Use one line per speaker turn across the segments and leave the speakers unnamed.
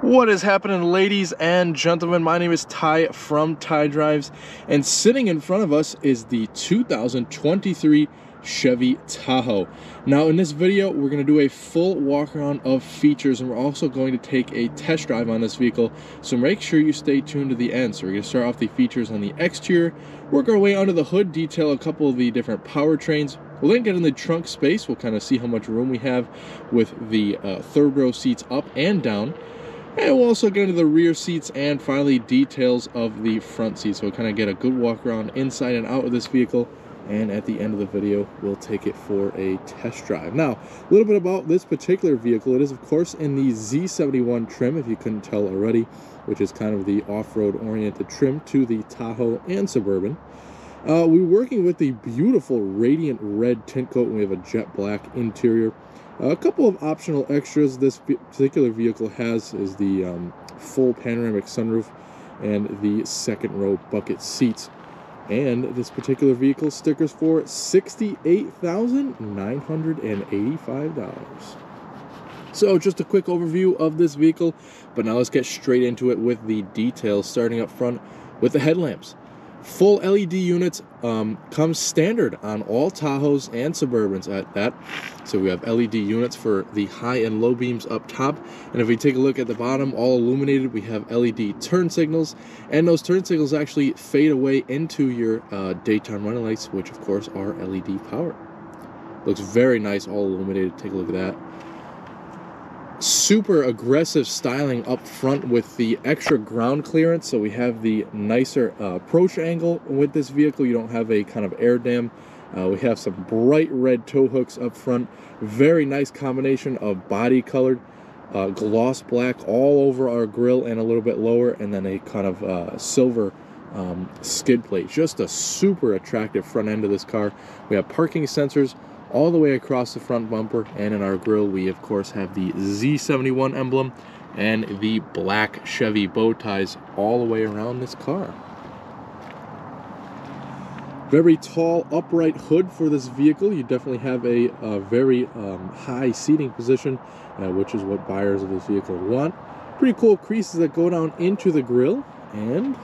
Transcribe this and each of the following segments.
What is happening, ladies and gentlemen? My name is Ty from Ty Drives, and sitting in front of us is the 2023 Chevy Tahoe. Now in this video we're going to do a full walk around of features, and we're also going to take a test drive on this vehicle, so make sure you stay tuned to the end. So we're going to start off the features on the exterior, work our way under the hood, detail a couple of the different powertrains. We'll then get in the trunk space. We'll kind of see how much room we have with the third row seats up and down. And we'll also get into the rear seats and finally details of the front seats. So we'll kind of get a good walk around inside and out of this vehicle. And at the end of the video, we'll take it for a test drive. Now, a little bit about this particular vehicle. It is, of course, in the Z71 trim, if you couldn't tell already, which is kind of the off-road oriented trim to the Tahoe and Suburban. We're working with the beautiful radiant red tint coat, and we have a jet black interior. A couple of optional extras this particular vehicle has is the full panoramic sunroof and the second row bucket seats. And this particular vehicle stickers for $68,985. So just a quick overview of this vehicle, but now let's get straight into it with the details, starting up front with the headlamps. Full LED units come standard on all Tahoes and Suburbans at that. So we have LED units for the high and low beams up top. And if we take a look at the bottom, all illuminated, we have LED turn signals. And those turn signals actually fade away into your daytime running lights, which of course are LED powered. Looks very nice, all illuminated. Take a look at that. Super aggressive styling up front with the extra ground clearance, so we have the nicer approach angle with this vehicle. You don't have a kind of air dam. We have some bright red tow hooks up front. Very nice combination of body colored gloss black all over our grille and a little bit lower, and then a kind of silver skid plate. Just a super attractive front end of this car. We have parking sensors all the way across the front bumper, and in our grille we of course have the Z71 emblem and the black Chevy bow ties all the way around this car. Very tall upright hood for this vehicle. You definitely have a very high seating position, which is what buyers of this vehicle want. Pretty cool creases that go down into the grille, and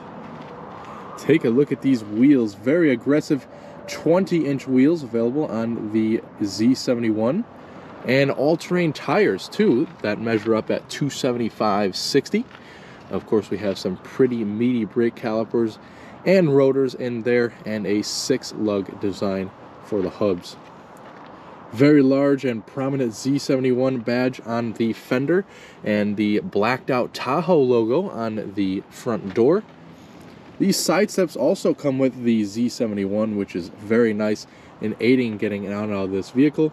take a look at these wheels. Very aggressive 20-inch wheels available on the Z71, and all-terrain tires too that measure up at 275/60. Of course, we have some pretty meaty brake calipers and rotors in there, and a 6-lug design for the hubs. Very large and prominent Z71 badge on the fender, and the blacked out Tahoe logo on the front door. These side steps also come with the Z71, which is very nice in aiding getting in and out of this vehicle.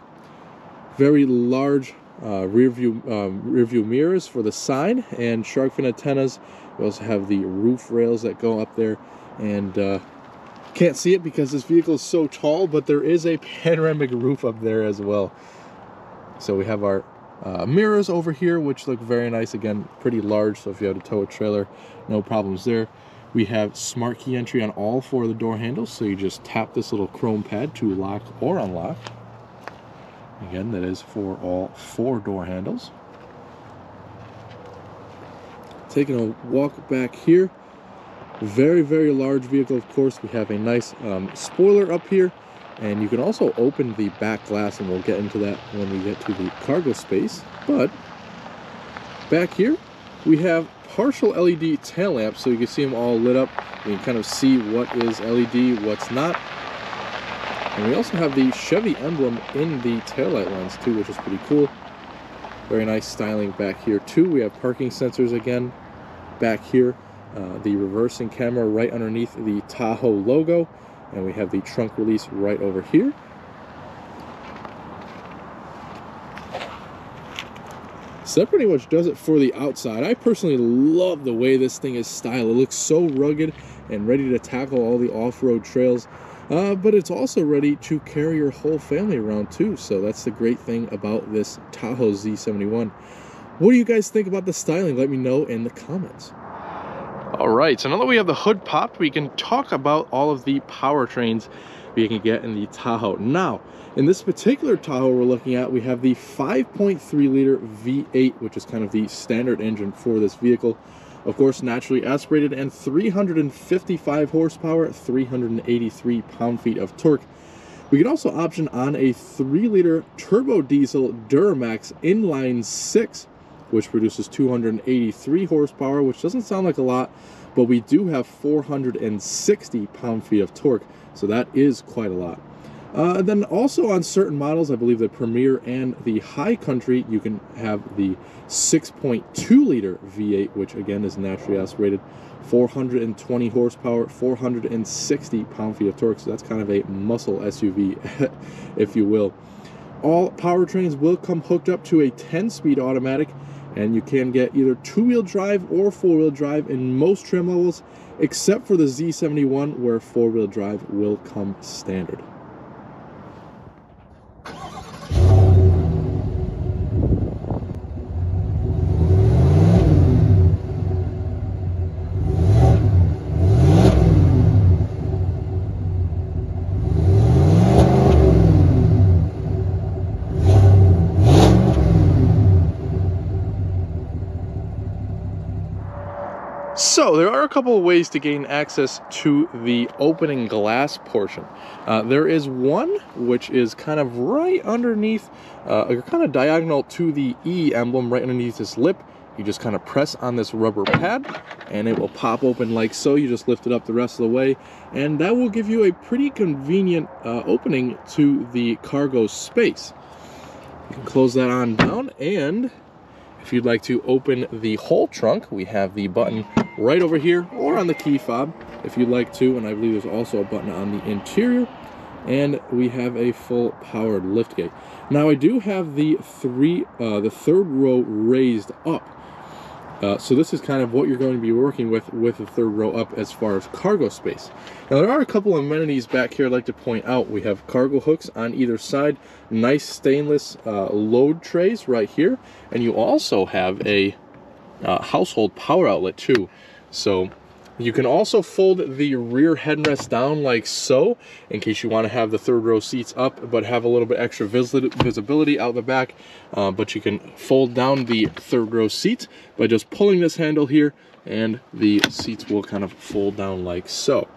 Very large rear view mirrors for the side, and shark fin antennas. We also have the roof rails that go up there, and can't see it because this vehicle is so tall, but there is a panoramic roof up there as well. So we have our mirrors over here, which look very nice. Again, pretty large, so if you have to tow a trailer, no problems there. We have smart key entry on all 4 of the door handles, so you just tap this little chrome pad to lock or unlock. Again, that is for all 4 door handles. Taking a walk back here. Very, very large vehicle, of course. We have a nice spoiler up here, and you can also open the back glass, and we'll get into that when we get to the cargo space. But back here, we have partial LED tail lamps, so you can see them all lit up. You can kind of see what is LED, what's not. And we also have the Chevy emblem in the taillight lens too, which is pretty cool. Very nice styling back here too. We have parking sensors again back here. The reversing camera right underneath the Tahoe logo. And we have the trunk release right over here. So that pretty much does it for the outside. I personally love the way this thing is styled. It looks so rugged and ready to tackle all the off-road trails. But it's also ready to carry your whole family around too. So that's the great thing about this Tahoe Z71. What do you guys think about the styling? Let me know in the comments. All right, so now that we have the hood popped, we can talk about all of the powertrains you can get in the Tahoe. Now, in this particular Tahoe we're looking at, we have the 5.3 liter V8, which is kind of the standard engine for this vehicle. Of course, naturally aspirated, and 355 horsepower, 383 pound-feet of torque. We can also option on a 3-liter turbo diesel Duramax inline 6, which produces 283 horsepower, which doesn't sound like a lot, but we do have 460 pound-feet of torque, so that is quite a lot. And then also on certain models, I believe the Premier and the High Country, you can have the 6.2 liter V8, which again is naturally aspirated, 420 horsepower, 460 pound-feet of torque, so that's kind of a muscle SUV, if you will. All powertrains will come hooked up to a 10-speed automatic, and you can get either 2-wheel drive or 4-wheel drive in most trim levels, except for the Z71, where 4-wheel drive will come standard. So there are a couple of ways to gain access to the opening glass portion. There is one which is kind of right underneath, kind of diagonal to the E emblem, right underneath this lip. You just kind of press on this rubber pad and it will pop open like so. You just lift it up the rest of the way, and that will give you a pretty convenient opening to the cargo space. You can close that on down, and if you'd like to open the whole trunk, we have the button right over here, or on the key fob if you'd like to, and I believe there's also a button on the interior, and we have a full powered liftgate. Now I do have the third row raised up, so this is kind of what you're going to be working with the third row up as far as cargo space. Now there are a couple of amenities back here I'd like to point out. We have cargo hooks on either side, nice stainless load trays right here, and you also have a household power outlet too. So you can also fold the rear headrest down like so, in case you want to have the third row seats up but have a little bit extra visibility out the back. But you can fold down the third row seat by just pulling this handle here, and the seats will kind of fold down like so.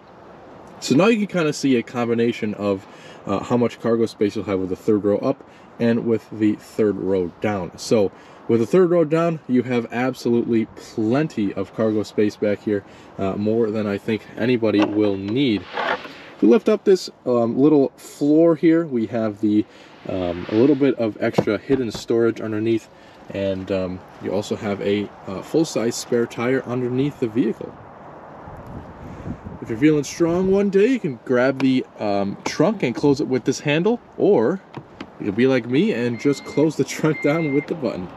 So now you can kind of see a combination of how much cargo space you'll have with the third row up and with the third row down. So with the third row down, you have absolutely plenty of cargo space back here, more than I think anybody will need. If we lift up this little floor here, we have the a little bit of extra hidden storage underneath, and you also have a full-size spare tire underneath the vehicle. If you're feeling strong one day, you can grab the trunk and close it with this handle, or you can be like me and just close the trunk down with the button.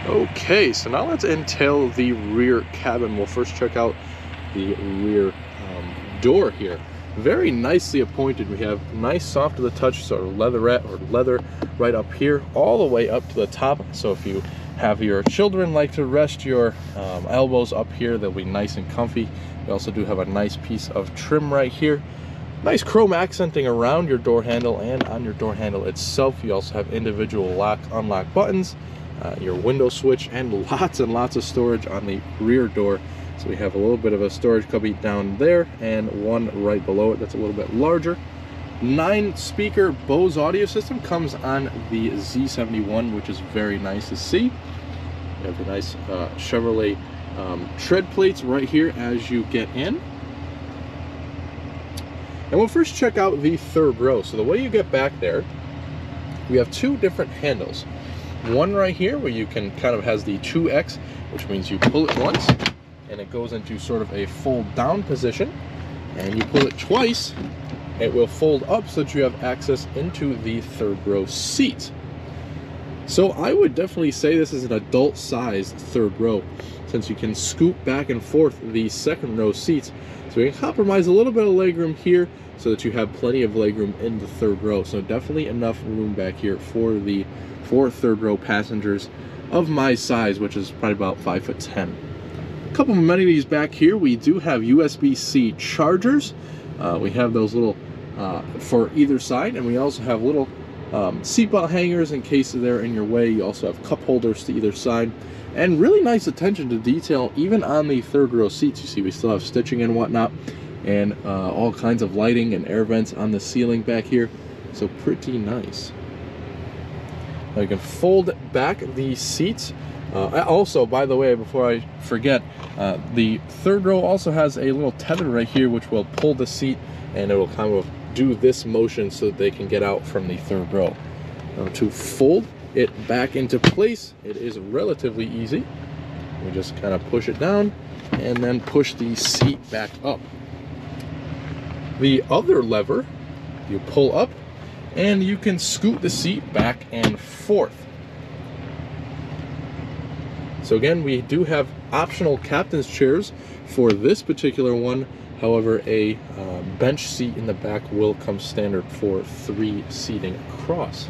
Okay, so now let's entail the rear cabin. We'll first check out the rear door here. Very nicely appointed. We have nice soft to the touch sort of leatherette or leather right up here, all the way up to the top. So if you have your children like to rest your elbows up here, they'll be nice and comfy. We also do have a nice piece of trim right here. Nice chrome accenting around your door handle and on your door handle itself. You also have individual lock unlock buttons, your window switch, and lots of storage on the rear door. So we have a little bit of a storage cubby down there and one right below it that's a little bit larger. 9-speaker Bose audio system comes on the Z71, which is very nice to see. You have the nice Chevrolet tread plates right here as you get in. And we'll first check out the third row. So the way you get back there, we have two different handles. One right here where you can kind of has the 2X, which means you pull it once and it goes into sort of a fold down position, and you pull it twice, it will fold up so that you have access into the third row seat. So I would definitely say this is an adult sized third row, since you can scoop back and forth the second row seats. So you can compromise a little bit of legroom here so that you have plenty of legroom in the third row. So definitely enough room back here for the third row passengers of my size, which is probably about 5'10". couple of amenities back here. We do have USB-C chargers. We have those little for either side, and we also have little seatbelt hangers in case they're in your way. You also have cup holders to either side, and really nice attention to detail even on the third row seats. You see we still have stitching and whatnot, and all kinds of lighting and air vents on the ceiling back here, so pretty nice. Now you can fold back the seats. Also, by the way, before I forget, the third row also has a little tether right here which will pull the seat, and it will kind of do this motion so that they can get out from the third row. Now to fold it back into place, it is relatively easy. We just kind of push it down and then push the seat back up. The other lever you pull up, and you can scoot the seat back and forth. So again, we do have optional captain's chairs for this particular one. However, a bench seat in the back will come standard for 3 seating across.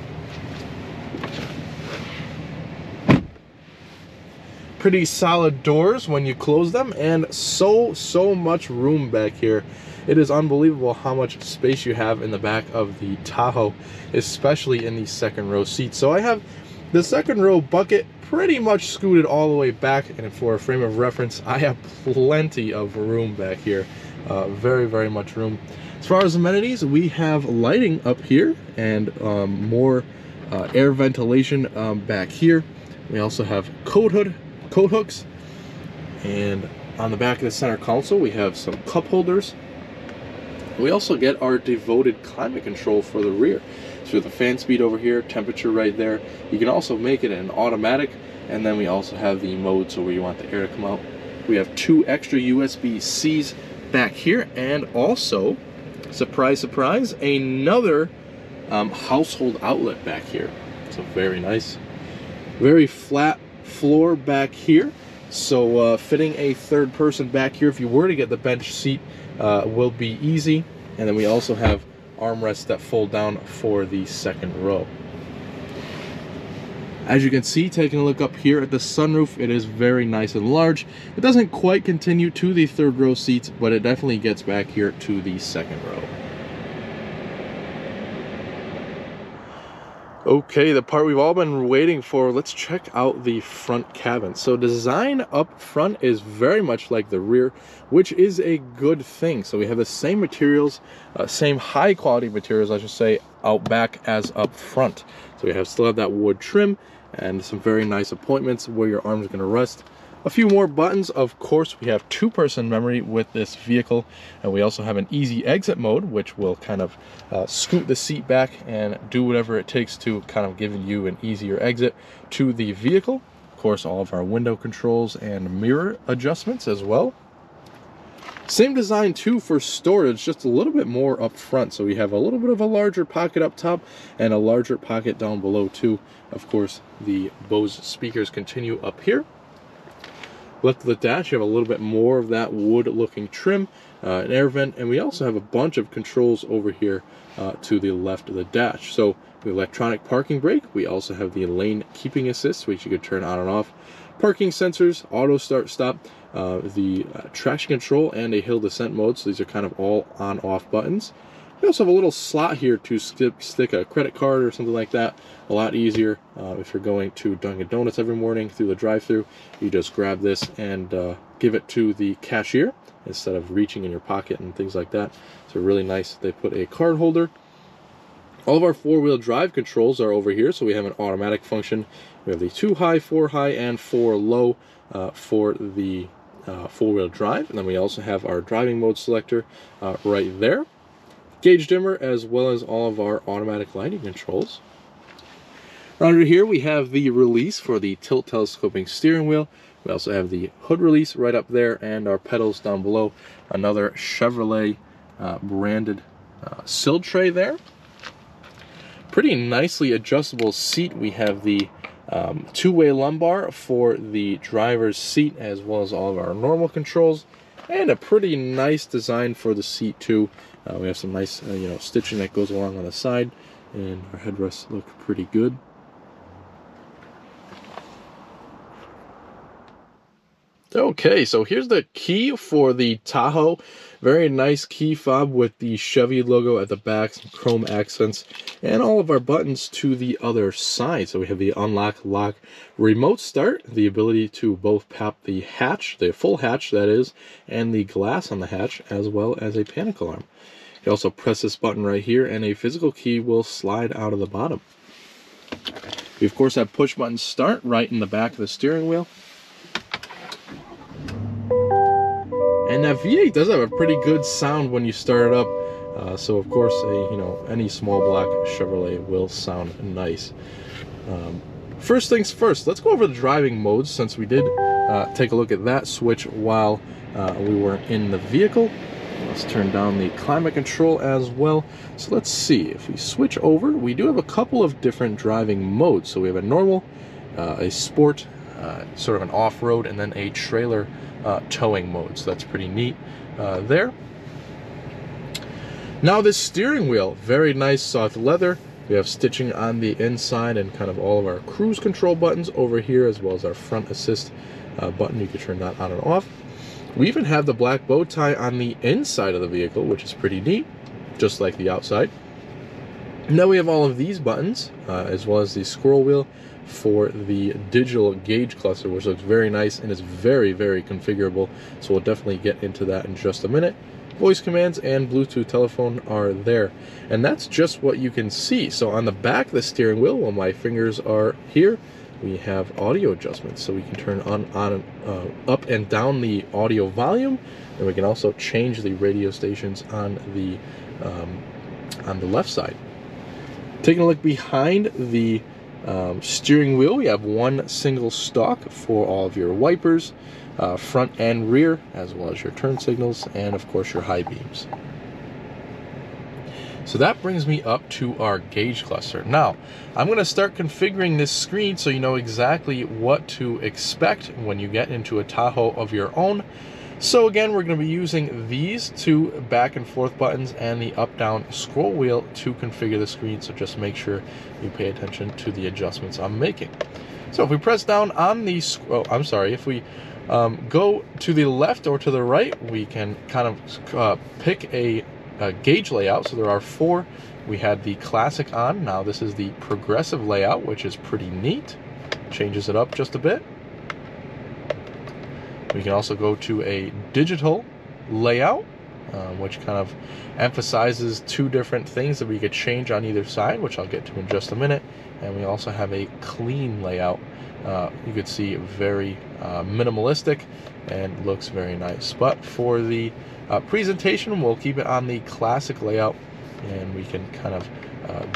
Pretty solid doors when you close them, and so much room back here. It is unbelievable how much space you have in the back of the Tahoe, especially in the second row seats. So I have the second row bucket pretty much scooted all the way back, and for a frame of reference, I have plenty of room back here. Very much room. As far as amenities, we have lighting up here and more air ventilation back here. We also have coat hooks, and on the back of the center console we have some cup holders. We also get our devoted climate control for the rear. So the fan speed over here, temperature right there. You can also make it an automatic, and then we also have the mode so where you want the air to come out. We have 2 extra USB-Cs back here, and also, surprise surprise, another household outlet back here. So very nice. Very flat floor back here, so fitting a third person back here if you were to get the bench seat will be easy. And then we also have armrests that fold down for the second row. As you can see, taking a look up here at the sunroof, it is very nice and large. It doesn't quite continue to the third row seats, but it definitely gets back here to the second row. Okay, the part we've all been waiting for. Let's check out the front cabin. So design up front is very much like the rear, which is a good thing. So we have the same materials, same high quality materials, I should say, out back as up front. So we still have that wood trim and some very nice appointments where your arms are going to rest. A few more buttons. Of course, we have 2-person memory with this vehicle, and we also have an easy exit mode, which will kind of scoot the seat back and do whatever it takes to kind of give you an easier exit to the vehicle. Of course, all of our window controls and mirror adjustments as well. Same design too for storage, just a little bit more up front. So we have a little bit of a larger pocket up top and a larger pocket down below too. Of course, the Bose speakers continue up here. Left of the dash, you have a little bit more of that wood looking trim, an air vent, and we also have a bunch of controls over here to the left of the dash. So the electronic parking brake, we also have the lane keeping assist, which you could turn on and off, parking sensors, auto start stop, the traction control, and a hill descent mode. So these are kind of all on off buttons. We also have a little slot here to stick a credit card or something like that. A lot easier if you're going to Dunkin' Donuts every morning through the drive-thru. You just grab this and give it to the cashier instead of reaching in your pocket and things like that. So really nice. They put a card holder. All of our 4-wheel drive controls are over here. So we have an automatic function. We have the 2 high, 4 high, and 4 low for the 4-wheel drive. And then we also have our driving mode selector right there. Gauge dimmer, as well as all of our automatic lighting controls. Right under here we have the release for the tilt telescoping steering wheel. We also have the hood release right up there, and our pedals down below. Another Chevrolet branded sill tray there. Pretty nicely adjustable seat. We have the 2-way lumbar for the driver's seat, as well as all of our normal controls, and a pretty nice design for the seat too. We have some nice stitching that goes along on the side, and our headrests look pretty good. Okay, so here's the key for the Tahoe. Very nice key fob with the Chevy logo at the back, some chrome accents, and all of our buttons to the other side. So we have the unlock, lock, remote start, the ability to both pop the hatch, the full hatch that is, and the glass on the hatch, as well as a panic alarm. You can also press this button right here, and a physical key will slide out of the bottom. We, of course, have push button start right in the back of the steering wheel. And that V8 does have a pretty good sound when you start it up. So of course, any small block Chevrolet will sound nice. First things first, let's go over the driving modes, since we did take a look at that switch while we were in the vehicle. Let's turn down the climate control as well. So let's see, if we switch over, we do have a couple of different driving modes. So we have a normal, a sport, sort of an off-road, and then a trailer towing mode. So that's pretty neat there. Now this steering wheel, very nice soft leather. We have stitching on the inside and kind of all of our cruise control buttons over here, as well as our front assist button. You can turn that on and off. We even have the black bow tie on the inside of the vehicle, which is pretty neat, just like the outside. Now we have all of these buttons, as well as the scroll wheel for the digital gauge cluster, which looks very nice and is very, very configurable. So we'll definitely get into that in just a minute. Voice commands and Bluetooth telephone are there. And that's just what you can see. So on the back of the steering wheel, while my fingers are here, we have audio adjustments. So we can turn up and down the audio volume, and we can also change the radio stations on the left side. Taking a look behind the steering wheel, we have one single stalk for all of your wipers, front and rear, as well as your turn signals, and of course your high beams. So that brings me up to our gauge cluster. Now, I'm going to start configuring this screen so you know exactly what to expect when you get into a Tahoe of your own. So again, we're going to be using these two back and forth buttons and the up-down scroll wheel to configure the screen. So just make sure you pay attention to the adjustments I'm making. So if we press down on the, if we go to the left or to the right, we can kind of pick a gauge layout. So there are four. We had the classic on. Now this is the progressive layout, which is pretty neat. Changes it up just a bit. We can also go to a digital layout, which kind of emphasizes two different things that we could change on either side, which I'll get to in just a minute. And we also have a clean layout. You could see very minimalistic and looks very nice. But for the presentation, we'll keep it on the classic layout, and we can kind of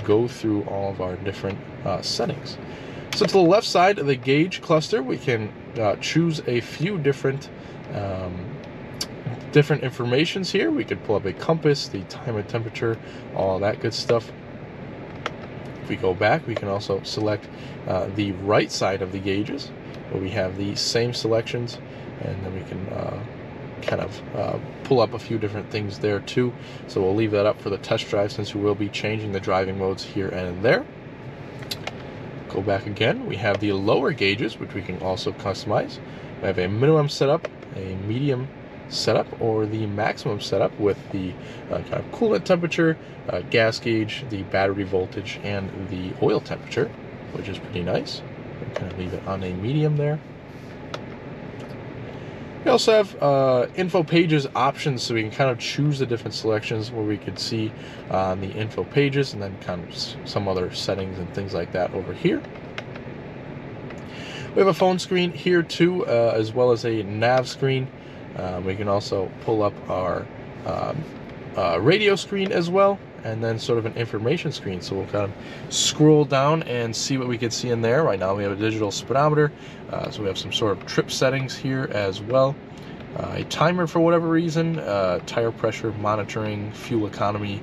go through all of our different settings. So to the left side of the gauge cluster, we can choose a few different informations here. We could pull up a compass, the time and temperature, all that good stuff. If we go back, we can also select the right side of the gauges, where we have the same selections, and then we can kind of pull up a few different things there too. So we'll leave that up for the test drive, since we will be changing the driving modes here and there. Go back again, we have the lower gauges, which we can also customize. We have a minimum setup, a medium setup, or the maximum setup with the kind of coolant temperature, gas gauge, the battery voltage, and the oil temperature, which is pretty nice. We'll kind of leave it on a medium there. We also have info pages options, so we can kind of choose the different selections where we could see on the info pages, and then kind of some other settings and things like that over here. We have a phone screen here too, as well as a nav screen. We can also pull up our radio screen as well, and then sort of an information screen. So we'll kind of scroll down and see what we can see in there. Right now we have a digital speedometer, so we have some sort of trip settings here as well. A timer for whatever reason, tire pressure monitoring, fuel economy,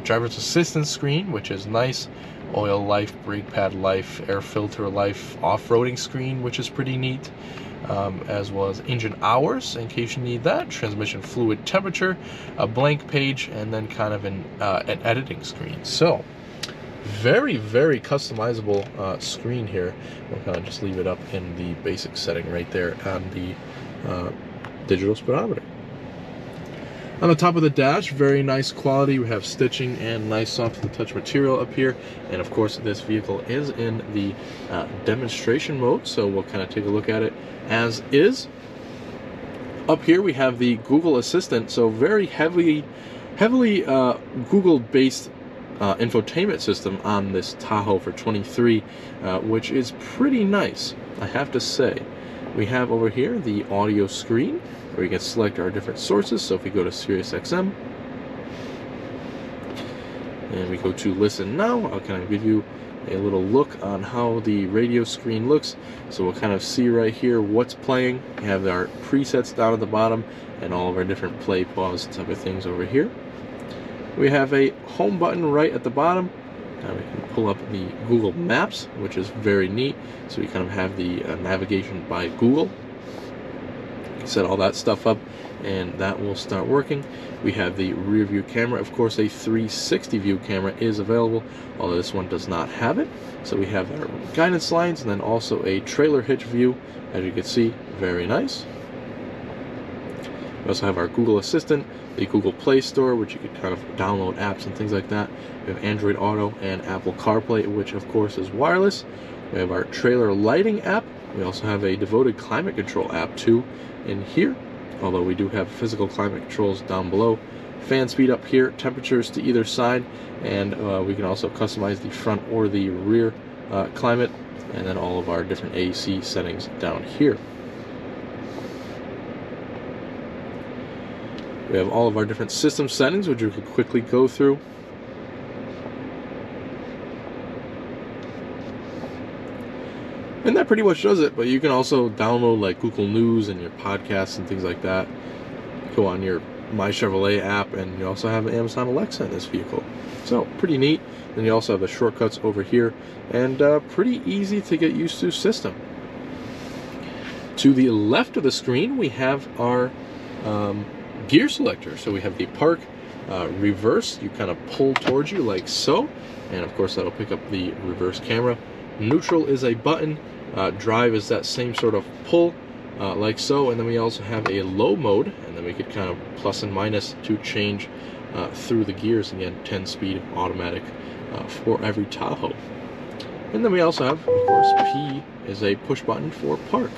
driver's assistance screen, which is nice, oil life, brake pad life, air filter life, off-roading screen, which is pretty neat. As well as engine hours in case you need that, transmission fluid temperature, a blank page, and then kind of an editing screen. So very, very customizable screen here. We'll kind of just leave it up in the basic setting right there on the digital speedometer. On the top of the dash, very nice quality. We have stitching and nice soft touch material up here. And of course, this vehicle is in the demonstration mode, so we'll kind of take a look at it as is. Up here we have the Google Assistant, so very heavily Google-based infotainment system on this Tahoe for 23, which is pretty nice, I have to say. We have over here the audio screen, where you can select our different sources. So if we go to SiriusXM, and we go to Listen Now, I'll kind of give you a little look on how the radio screen looks. So we'll kind of see right here what's playing. We have our presets down at the bottom, and all of our different play, pause type of things over here. We have a home button right at the bottom. We can pull up the Google Maps, which is very neat. So we kind of have the navigation by Google. Set all that stuff up, and that will start working. We have the rear view camera. Of course, a 360 view camera is available, although this one does not have it. So we have our guidance lines, and then also a trailer hitch view, as you can see, very nice. We also have our Google Assistant, the Google Play Store, which you can kind of download apps and things like that. We have Android Auto and Apple CarPlay, which of course is wireless. We have our trailer lighting app. We also have a devoted climate control app too in here, although we do have physical climate controls down below. Fan speed up here, temperatures to either side, and we can also customize the front or the rear climate, and then all of our different AC settings down here. We have all of our different system settings, which we could quickly go through. And that pretty much does it, but you can also download like Google News and your podcasts and things like that. Go on your My Chevrolet app, and you also have Amazon Alexa in this vehicle. So pretty neat. Then you also have the shortcuts over here, and pretty easy to get used to system. To the left of the screen, we have our gear selector. So we have the park, reverse, you kind of pull towards you like so, and of course that'll pick up the reverse camera. Neutral is a button, drive is that same sort of pull, like so, and then we also have a low mode, and then we could kind of plus and minus to change through the gears. Again, 10-speed automatic for every Tahoe. And then we also have, of course, P is a push button for park.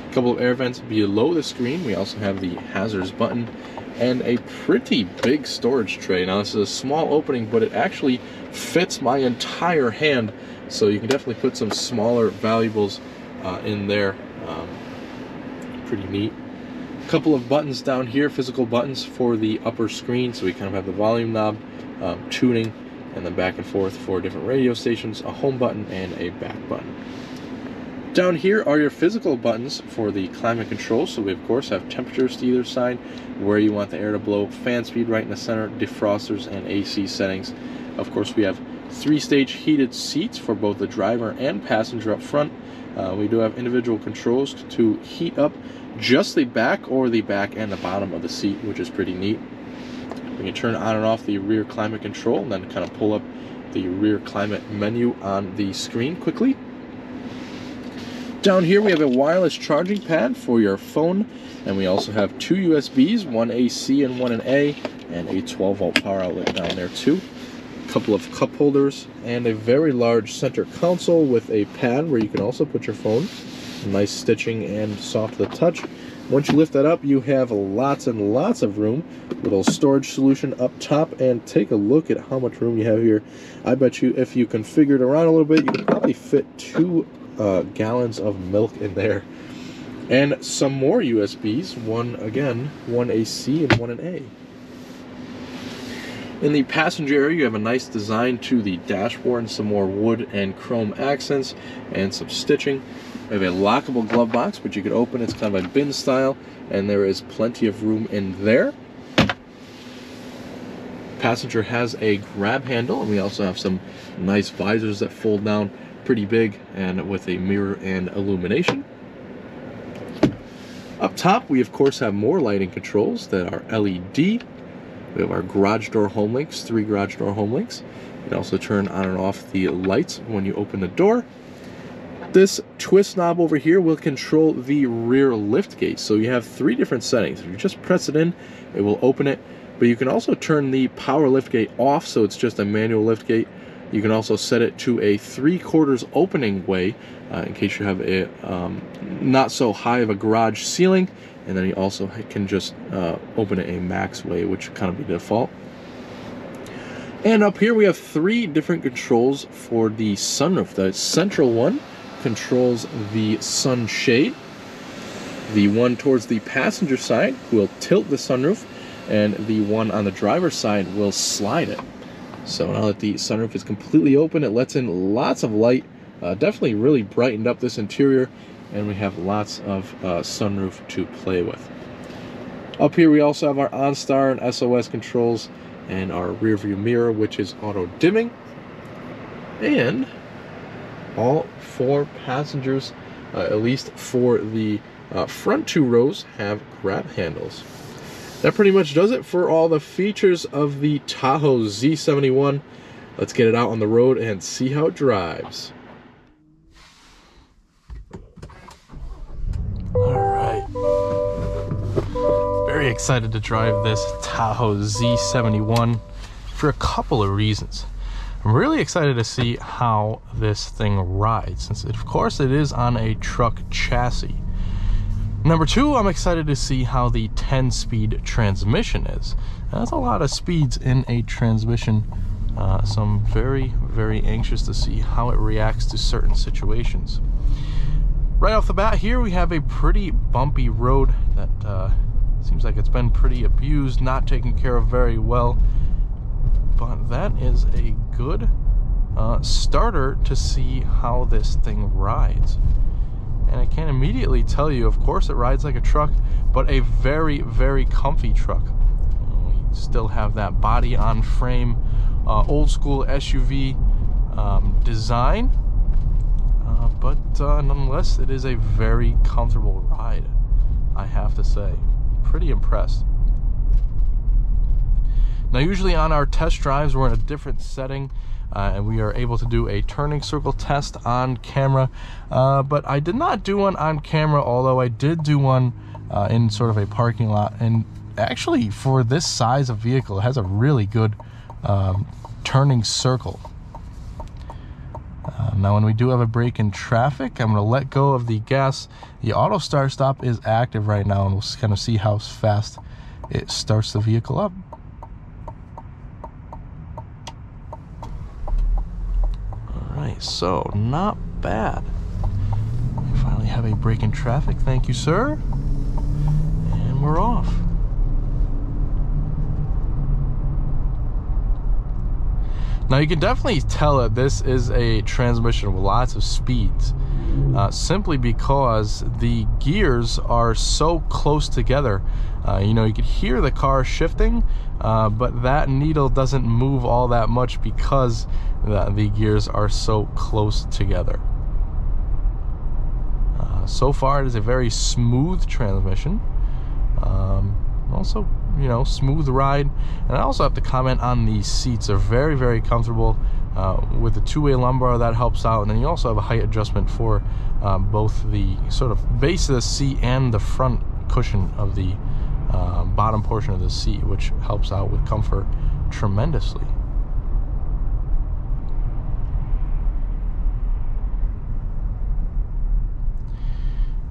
A couple of air vents below the screen. We also have the hazards button and a pretty big storage tray. Now this is a small opening, but it actually fits my entire hand, so you can definitely put some smaller valuables in there. Pretty neat. A couple of buttons down here, physical buttons for the upper screen, so we kind of have the volume knob, tuning, and then back and forth for different radio stations, a home button, and a back button. Down here are your physical buttons for the climate control. So we of course have temperatures to either side, where you want the air to blow, fan speed right in the center, defrosters, and AC settings. Of course, we have 3-stage heated seats for both the driver and passenger up front. We do have individual controls to heat up just the back or the back and the bottom of the seat, which is pretty neat. We can turn on and off the rear climate control, and then kind of pull up the rear climate menu on the screen quickly. Down here we have a wireless charging pad for your phone, and we also have 2 USBs, one AC and one an A, and a 12-volt power outlet down there too. A couple of cup holders, and a very large center console with a pad where you can also put your phone. Nice stitching and soft to the touch. Once you lift that up, you have lots and lots of room. Little storage solution up top, and take a look at how much room you have here. I bet you if you configure it around a little bit, you can probably fit 2 gallons of milk in there. And some more USBs, one AC and one an A. In the passenger area, you have a nice design to the dashboard, and some more wood and chrome accents, and some stitching. We have a lockable glove box, which you can open. It's kind of a bin style, and there is plenty of room in there. Passenger has a grab handle, and we also have some nice visors that fold down pretty big, and with a mirror and illumination. Up top, we of course have more lighting controls that are LED. We have our garage door home links, 3 garage door home links. You can also turn on and off the lights when you open the door. This twist knob over here will control the rear lift gate. So you have 3 different settings. If you just press it in, it will open it. But you can also turn the power lift gate off, so it's just a manual lift gate. You can also set it to a 3/4 opening way in case you have a not so high of a garage ceiling. And then you also can just open it a max way, which kind of be default. And up here we have 3 different controls for the sunroof. The central one controls the sunshade. The one towards the passenger side will tilt the sunroof, and the one on the driver's side will slide it. So now that the sunroof is completely open, it lets in lots of light. Definitely really brightened up this interior, and we have lots of sunroof to play with. Up here we also have our OnStar and SOS controls, and our rear view mirror, which is auto dimming. And all 4 passengers, at least for the front 2 rows, have grab handles. That pretty much does it for all the features of the Tahoe Z71. Let's get it out on the road and see how it drives. Alright. Very excited to drive this Tahoe Z71 for a couple of reasons. I'm really excited to see how this thing rides, since of course it is on a truck chassis. Number 2, I'm excited to see how the 10-speed transmission is. Now, that's a lot of speeds in a transmission, so I'm very, very anxious to see how it reacts to certain situations. Right off the bat here, we have a pretty bumpy road that seems like it's been pretty abused, not taken care of very well. But that is a good starter to see how this thing rides. And I can immediately tell you, of course, it rides like a truck, but a very, very comfy truck. We still have that body on frame, old school SUV design, but nonetheless, it is a very comfortable ride, I have to say. Pretty impressed. Now, usually on our test drives, we're in a different setting, and we are able to do a turning circle test on camera, but I did not do one on camera, although I did do one in sort of a parking lot. And actually, for this size of vehicle, it has a really good turning circle. Now, when we do have a break in traffic, I'm going to let go of the gas. The auto start-stop is active right now, and we'll kind of see how fast it starts the vehicle up. Alright, so not bad. We finally have a break in traffic. Thank you, sir. And we're off. Now, you can definitely tell that this is a transmission with lots of speeds, simply because the gears are so close together. You know, you could hear the car shifting, but that needle doesn't move all that much because the gears are so close together. So far, it is a very smooth transmission. Also, you know, smooth ride. And I also have to comment on the seats. They're very, very comfortable. With the 2-way lumbar, that helps out. And then you also have a height adjustment for both the sort of base of the seat and the front cushion of the bottom portion of the seat, which helps out with comfort tremendously.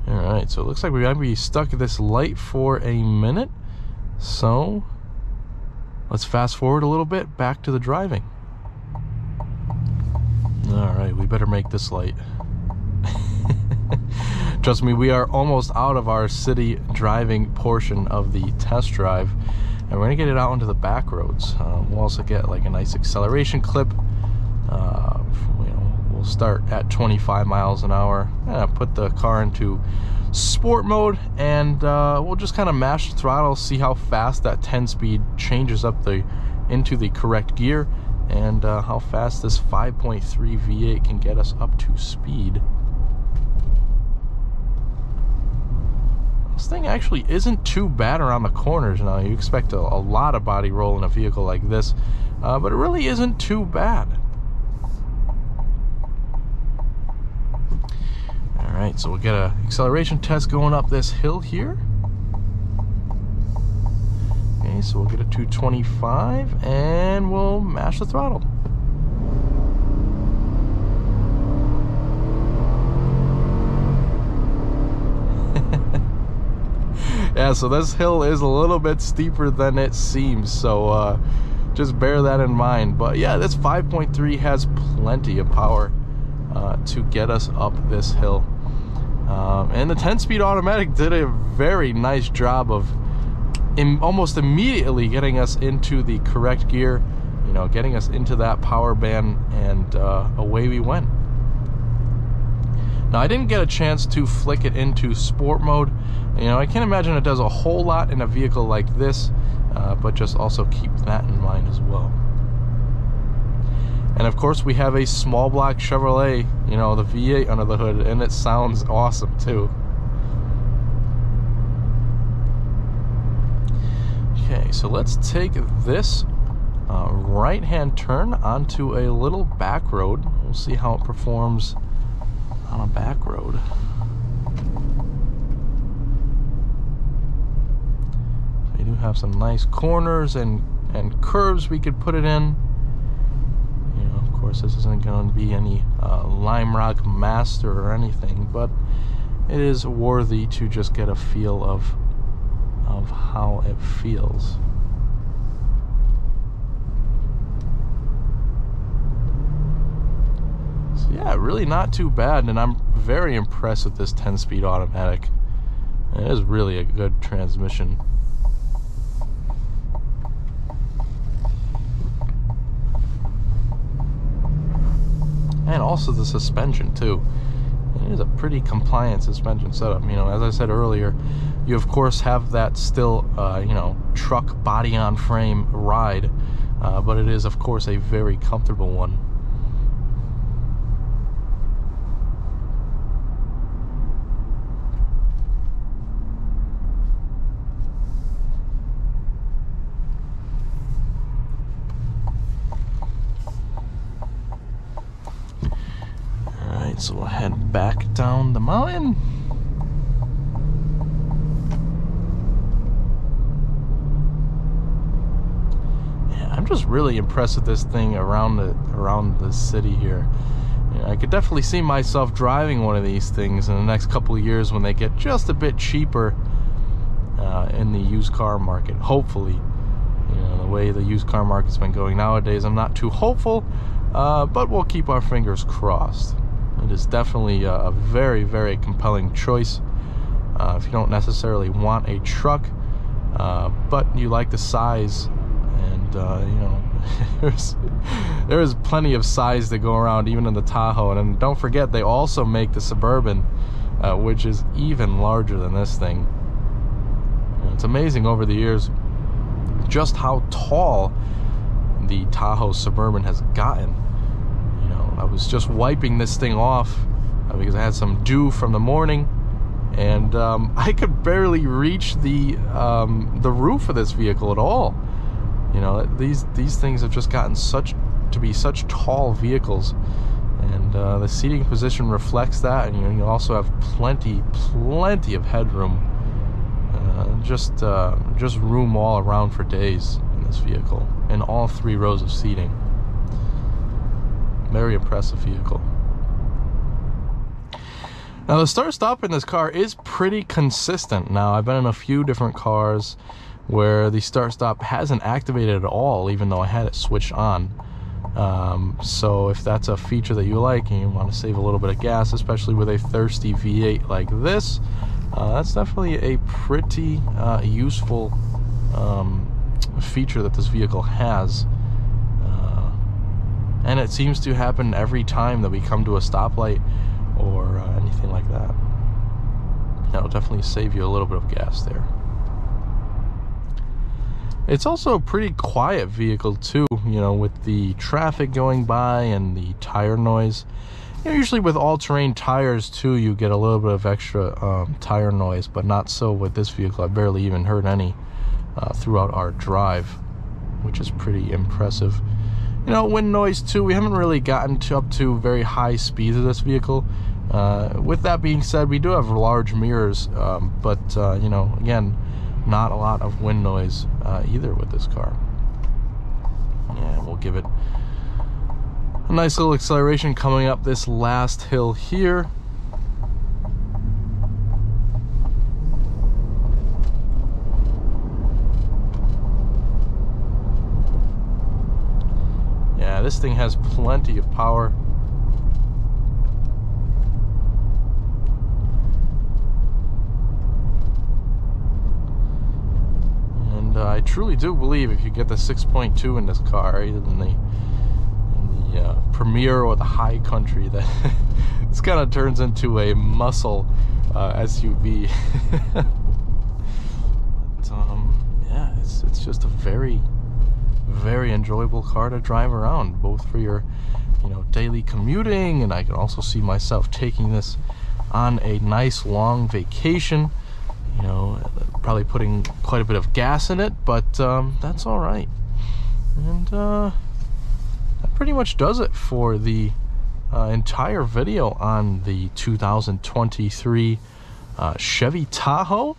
Alright, so it looks like we might be stuck at this light for a minute. So let's fast forward a little bit back to the driving. Alright, we better make this light. Trust me, we are almost out of our city driving portion of the test drive, and we're going to get it out onto the back roads. We'll also get like a nice acceleration clip. We'll start at 25 miles an hour, put the car into sport mode, and we'll just kind of mash the throttle, see how fast that 10-speed changes up into the correct gear, and how fast this 5.3 V8 can get us up to speed. This thing actually isn't too bad around the corners. Now, you expect a lot of body roll in a vehicle like this, but it really isn't too bad. Alright, so we'll get an acceleration test going up this hill here. Okay, so we'll get a 225 and we'll mash the throttle. Yeah, so this hill is a little bit steeper than it seems, so just bear that in mind. But yeah, this 5.3 has plenty of power to get us up this hill. And the 10-speed automatic did a very nice job of almost immediately getting us into the correct gear, you know, getting us into that power band, and away we went. Now, I didn't get a chance to flick it into sport mode. You know, I can't imagine it does a whole lot in a vehicle like this, but just also keep that in mind as well. And of course, we have a small block Chevrolet, you know, the V8 under the hood, and it sounds awesome too. Okay, so let's take this right-hand turn onto a little back road. We'll see how it performs on a back road. So you do have some nice corners and curves we could put it in. You know, of course, this isn't going to be any Lime Rock Master or anything, but it is worthy to just get a feel of how it feels. So yeah, really not too bad, and I'm very impressed with this 10-speed automatic. It is really a good transmission. And also the suspension too. It is a pretty compliant suspension setup. You know, as I said earlier, you of course have that still, you know, truck body on frame ride, but it is of course a very comfortable one. Alright, so we'll head back down the mountain. I'm just really impressed with this thing around the city here. You know, I could definitely see myself driving one of these things in the next couple of years when they get just a bit cheaper in the used car market. Hopefully, you know, the way the used car market's been going nowadays, I'm not too hopeful, but we'll keep our fingers crossed. It is definitely a very, very compelling choice if you don't necessarily want a truck, but you like the size. And you know, there is plenty of size to go around, even in the Tahoe. And don't forget, they also make the Suburban, which is even larger than this thing. And it's amazing over the years just how tall the Tahoe Suburban has gotten. You know, I was just wiping this thing off because I had some dew from the morning, and I could barely reach the roof of this vehicle at all. You know, these things have just gotten to be such tall vehicles, and the seating position reflects that. And you also have plenty of headroom, just room all around for days in this vehicle, in all 3 rows of seating. Very impressive vehicle. Now, the start-stop in this car is pretty consistent. Now, I've been in a few different cars where the start-stop hasn't activated at all, even though I had it switched on. So if that's a feature that you like and you want to save a little bit of gas, especially with a thirsty V8 like this, that's definitely a pretty useful feature that this vehicle has. And it seems to happen every time that we come to a stoplight or anything like that. That'll definitely save you a little bit of gas there. It's also a pretty quiet vehicle too, you know, with the traffic going by and the tire noise. You know, usually with all-terrain tires too, you get a little bit of extra tire noise, but not so with this vehicle. I barely even heard any throughout our drive, which is pretty impressive. You know, wind noise too, we haven't really gotten up to very high speeds of this vehicle. With that being said, we do have large mirrors, but you know, again, not a lot of wind noise either with this car. And we'll give it a nice little acceleration coming up this last hill here. Yeah, this thing has plenty of power. And I truly do believe if you get the 6.2 in this car, either in the Premier or the High Country, that this kind of turns into a muscle SUV. But, yeah, it's just a very enjoyable car to drive around, both for your, you know, daily commuting, and I can also see myself taking this on a nice long vacation. You know, probably putting quite a bit of gas in it, but that's all right. And that pretty much does it for the entire video on the 2023 Chevy Tahoe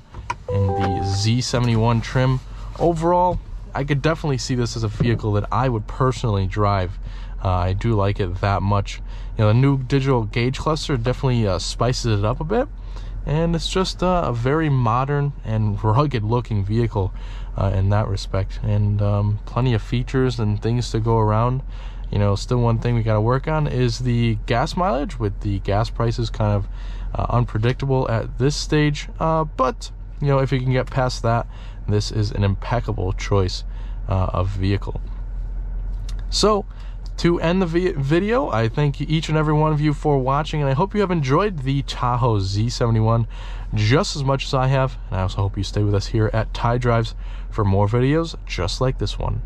and the Z71 trim. Overall, I could definitely see this as a vehicle that I would personally drive. I do like it that much. You know, the new digital gauge cluster definitely spices it up a bit, and it's just a very modern and rugged looking vehicle in that respect, and plenty of features and things to go around. You know, still one thing we got to work on is the gas mileage, with the gas prices kind of unpredictable at this stage, but you know, if you can get past that, this is an impeccable choice of vehicle. So, to end the video, I thank each and every one of you for watching, and I hope you have enjoyed the Tahoe Z71 just as much as I have, and I also hope you stay with us here at Ty Drives for more videos just like this one.